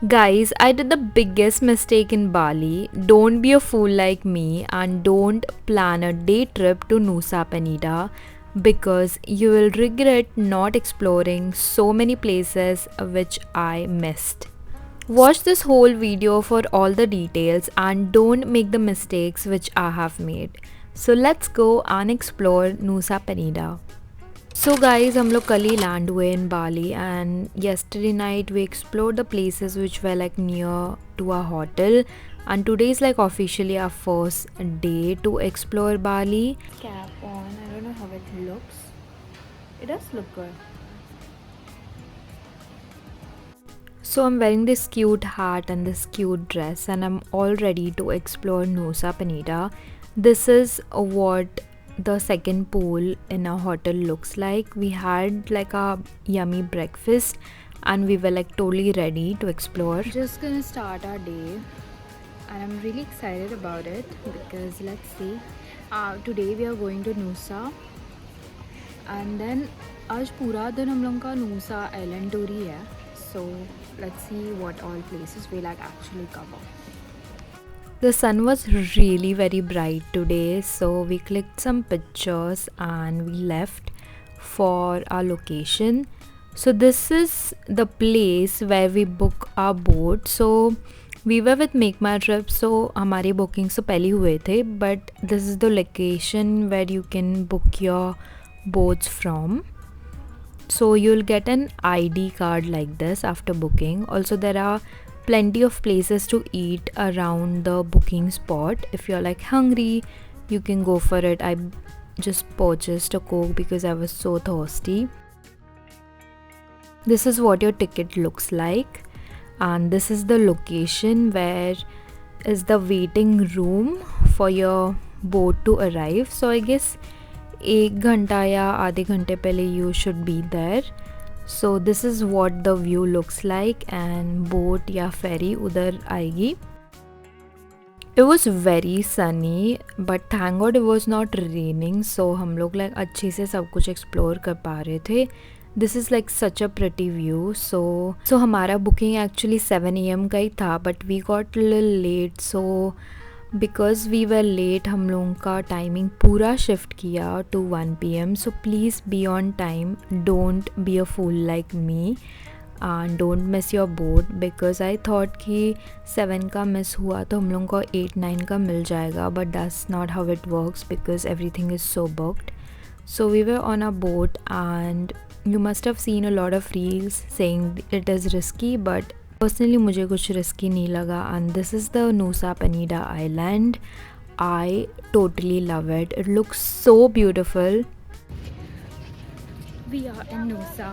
Guys, I did the biggest mistake in Bali. Don't be a fool like me and don't plan a day trip to Nusa Penida because you will regret not exploring so many places which I missed. Watch this whole video for all the details and don't make the mistakes which I have made. So let's go and explore Nusa Penida. So guys, हम लोग कल ही land हुए इन बाली and yesterday night we explored the places which were like near to our hotel and today is like officially our first day to explore Bali. Cap on, I don't know how it looks. It does look good. So I'm wearing this cute hat and this cute dress and I'm all ready to explore Nusa Penida. This is what the second pool in our hotel looks like. We had like a yummy breakfast and we were like totally ready to explore. Just gonna start our day and I'm really excited about it because let's see. Today we are going to Nusa and then आज पूरा दिन हम लोग का नूसा island tour ही है. So let's see what all places we like actually cover. The sun was really very bright today, so we clicked some pictures and we left for our location. So this is the place where we book our boat. So we were with Make My Trip, so हमारी bookings तो पहले हुए थे, but this is the location where you can book your boats from. So you'll get an ID card like this after booking. Also there are plenty of places to eat around the booking spot. If you're like hungry, you can go for it. I just purchased a Coke because I was so thirsty. This is what your ticket looks like and this is the location where is the waiting room for your boat to arrive. So I guess 1 घंटा या आधे घंटे पहले you should be there. So this is what the view looks like and boat या ferry उधर आएगी. It was very sunny but thank God it was not raining, so हम लोग like अच्छे से सब कुछ explore कर पा रहे थे. This is like such a pretty view. So हमारा booking actually 7 AM का ही था but we got a little late, so because we were late हम लोगों का टाइमिंग पूरा शिफ्ट किया to 1 PM. So please be on time, don't be a fool like me and don't miss your boat because I thought कि 7 का miss हुआ तो हम लोगों को 8-9 का मिल जाएगा, but that's not how it works because everything is so booked. So we were on a boat and you must have seen a lot of reels saying it is risky, but personally मुझे कुछ risky नहीं लगा. And this is the Nusa Penida Island. I totally love it. It looks so beautiful. We are in Nusa.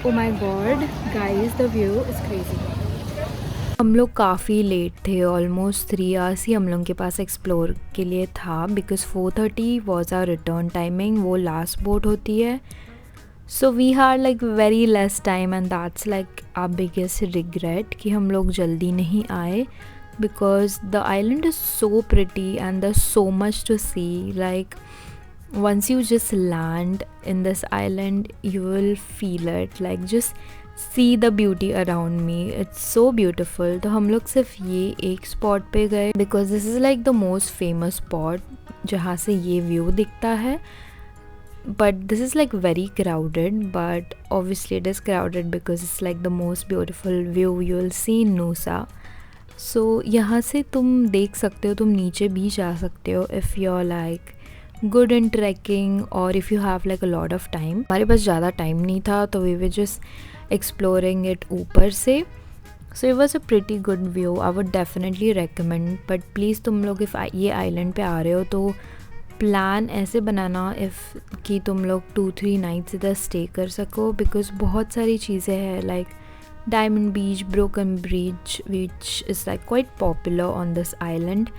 Oh my god, guys, the view is crazy. हम लोग काफ़ी late थे, almost 3 hours ही हम लोग के पास explore के लिए था because 4:30 was our return timing, वो लास्ट बोट होती है. So we had like very less time and that's like our biggest regret कि हम लोग जल्दी नहीं आए because the island is so pretty and there so much to see. Like once you just land in this island you will feel it, like just see the beauty around me, it's so beautiful. तो हम लोग सिर्फ ये एक spot पे गए because this is like the most famous spot जहाँ से ये व्यू दिखता है. But this is like very crowded, but obviously it is crowded because it's like the most beautiful view you will see in Nusa. So यहाँ से तुम देख सकते हो, तुम नीचे भी जा सकते हो if you're like good in trekking or if you have like a lot of time. हमारे पास ज़्यादा टाइम नहीं था तो we were just exploring it ऊपर से. So it was a pretty good view. I would definitely recommend, but please तुम लोग if ये island पे आ रहे हो तो प्लान ऐसे बनाना if कि तुम लोग 2-3 nights इधर stay कर सको because बहुत सारी चीज़ें हैं like Diamond Beach, Broken Bridge, which is like quite popular on this island,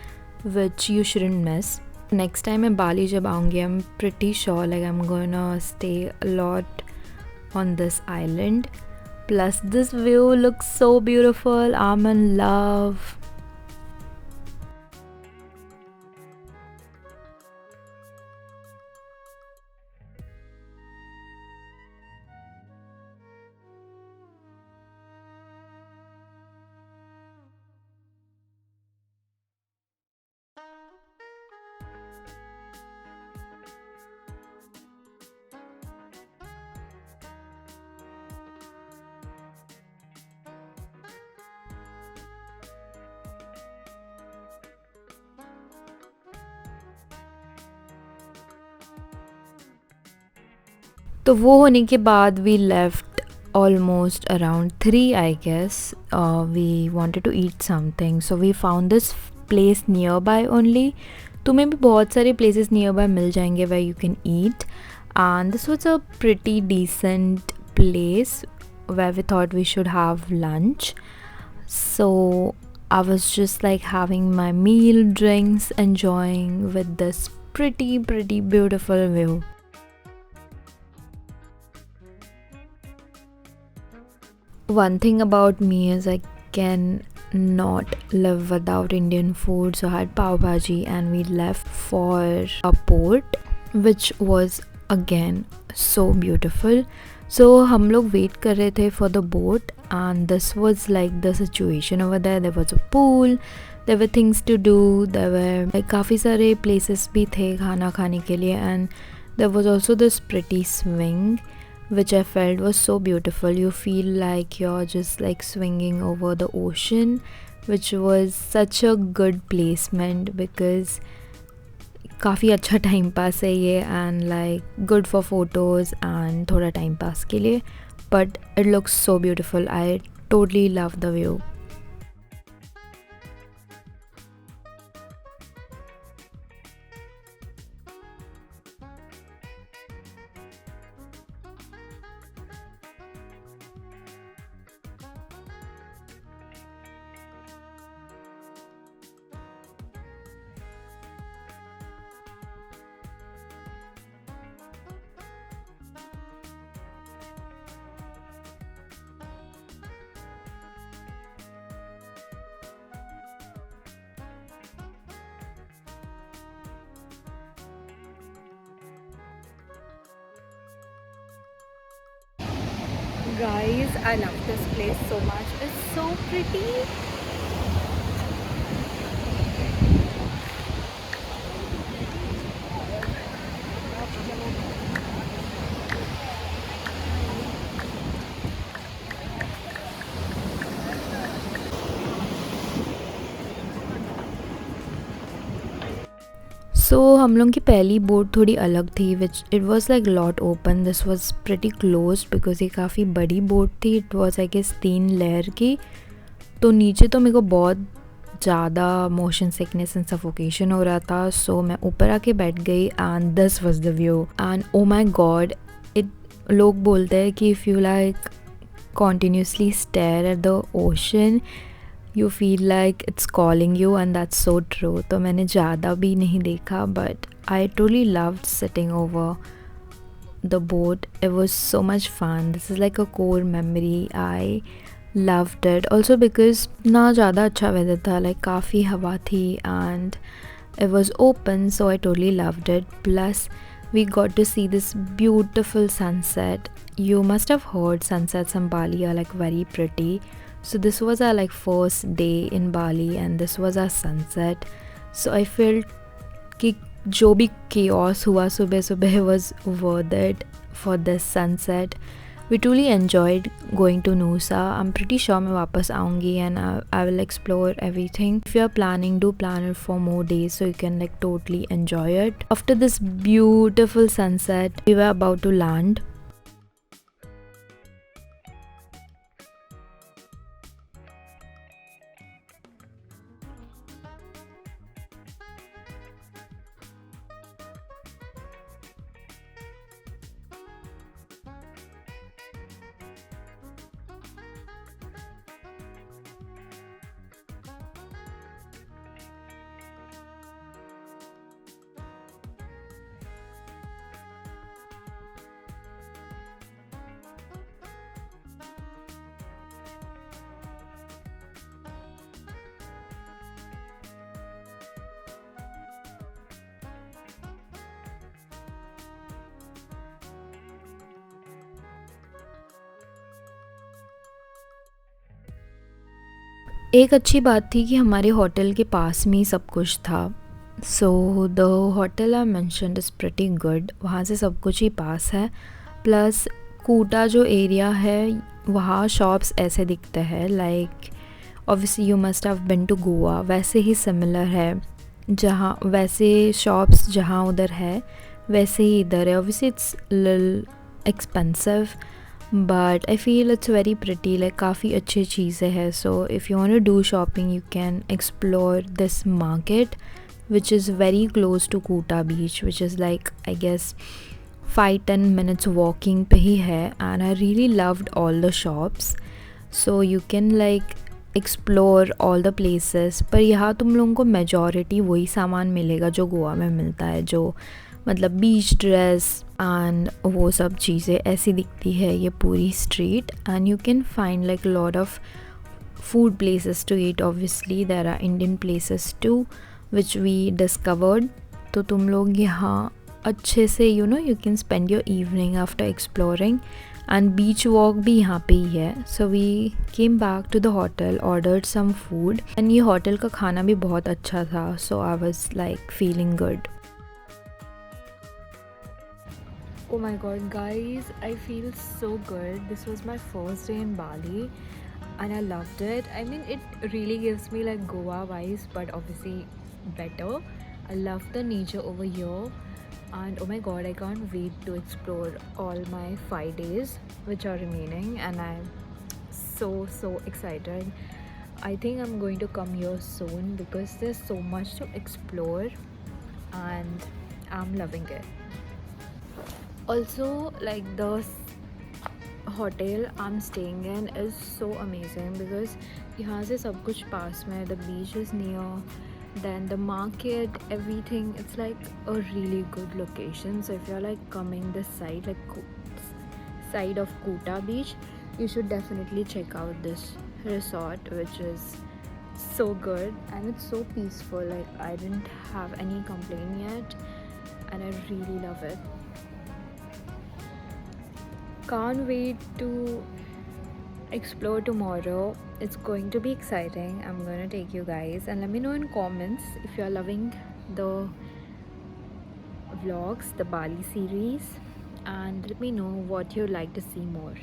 which you shouldn't miss. Next time मैं बाली जब आऊँगी I'm pretty sure like I'm gonna stay a lot on this island. Plus this view looks so beautiful. I'm in love. तो वो होने के बाद we left almost around 3 I guess. We wanted to eat something, so we found this place nearby only. तुम्हें भी बहुत सारे places nearby मिल जाएंगे where you can eat, and this was a pretty decent place where we thought we should have lunch. So I was just like having my meal, drinks, enjoying with this pretty beautiful view. One thing about me is I can not live without Indian food. So I had pav bhaji and we left for a port which was again so beautiful. So हम लोग wait कर रहे थे for the boat, and this was like the situation over there. There was a pool, there were things to do, there were like काफ़ी सारे places भी थे खाना खाने के लिए, and there was also this pretty swing which I felt was so beautiful. You feel like you're just like swinging over the ocean, which was such a good placement because काफ़ी अच्छा time pass है ये, and like good for photos and थोड़ा time pass के लिए, but it looks so beautiful. I totally love the view. Guys, I love this place so much. It's so pretty. सो हम लोग की पहली बोट थोड़ी अलग थी, which it was like lot open. This was pretty close because ये काफ़ी बड़ी बोट थी. It was I guess 3 layer की. तो नीचे तो मेरे को बहुत ज़्यादा मोशन सिकनेस एंड सफोकेशन हो रहा था, सो मैं ऊपर आके बैठ गई and this was the view. And oh my god, it लोग बोलते हैं कि if you like continuously stare at the ocean, you feel like it's calling you, and that's so true. तो मैंने ज़्यादा भी नहीं देखा, but I totally loved sitting over the boat. It was so much fun. This is like a core memory. I loved it also because ना ज़्यादा अच्छा weather था, like काफ़ी हवा थी and it was open, so I totally loved it. Plus we got to see this beautiful sunset. You must have heard sunsets in Bali are like very pretty. So this was our like first day in Bali and this was our sunset. So I felt कि जो भी chaos हुआ सुबह सुबह was worth it for this sunset. We truly enjoyed going to Noosa. I'm pretty sure मैं वापस आऊँगी and I will explore everything. If you are planning, do plan it for more days so you can like totally enjoy it. After this beautiful sunset, we were about to land. एक अच्छी बात थी कि हमारे hotel के पास में ही सब कुछ था. So the hotel I mentioned is pretty good. वहाँ से सब कुछ ही पास है. प्लस कूटा जो एरिया है वहाँ शॉप्स ऐसे दिखते हैं like obviously you must have been to Goa, वैसे ही सिमिलर है. जहाँ वैसे शॉप्स जहाँ उधर है वैसे ही इधर है. Obviously it's little expensive, but I feel it's very pretty, like काफ़ी अच्छी चीज़ें हैं. So if you want to do shopping, you can explore this market, which is very close to Kuta beach, which is like I guess 5-10 minutes walking पे ही है. And I really loved all the shops, so you can like explore all the places. पर यहाँ तुम लोगों को majority वही सामान मिलेगा जो गोवा में मिलता है, जो मतलब बीच ड्रेस एंड वो सब चीज़ें ऐसी दिखती है ये पूरी street. And you can find like lot of food places to eat. Obviously there are Indian places too which we discovered. तो तुम लोग यहाँ अच्छे से you can spend your evening after exploring. And beach walk भी यहाँ पे ही है. So we came back to the hotel, ordered some food, and ये hotel का खाना भी बहुत अच्छा था. So I was like feeling good. Oh my god guys, I feel so good. This was my first day in Bali and I loved it. I mean, it really gives me like Goa vibes, but obviously better. I love the nature over here, and oh my god, I can't wait to explore all my 5 days which are remaining, and I'm so excited. I think I'm going to come here soon because there's so much to explore and I'm loving it. Also, like the hotel I'm staying in is so amazing because यहाँ से सब कुछ पास में है. The beach is near, then the market, everything. It's like a really good location. So if you're like coming this side, like side of Kuta beach, you should definitely check out this resort, which is so good and it's so peaceful. Like I didn't have any complaint yet and I really love it. Can't wait to explore tomorrow. It's going to be exciting. I'm going to take you guys and let me know in comments if you're loving the vlogs, the Bali series, and let me know what you'd like to see more.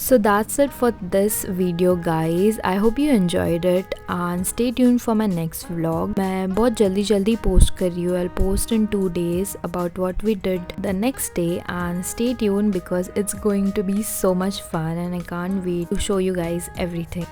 So that's it for this video guys. I hope you enjoyed it and stay tuned for my next vlog. मैं बहुत जल्दी post कर रही हूँ. I'll post in 2 days about what we did the next day, and stay tuned because it's going to be so much fun and I can't wait to show you guys everything.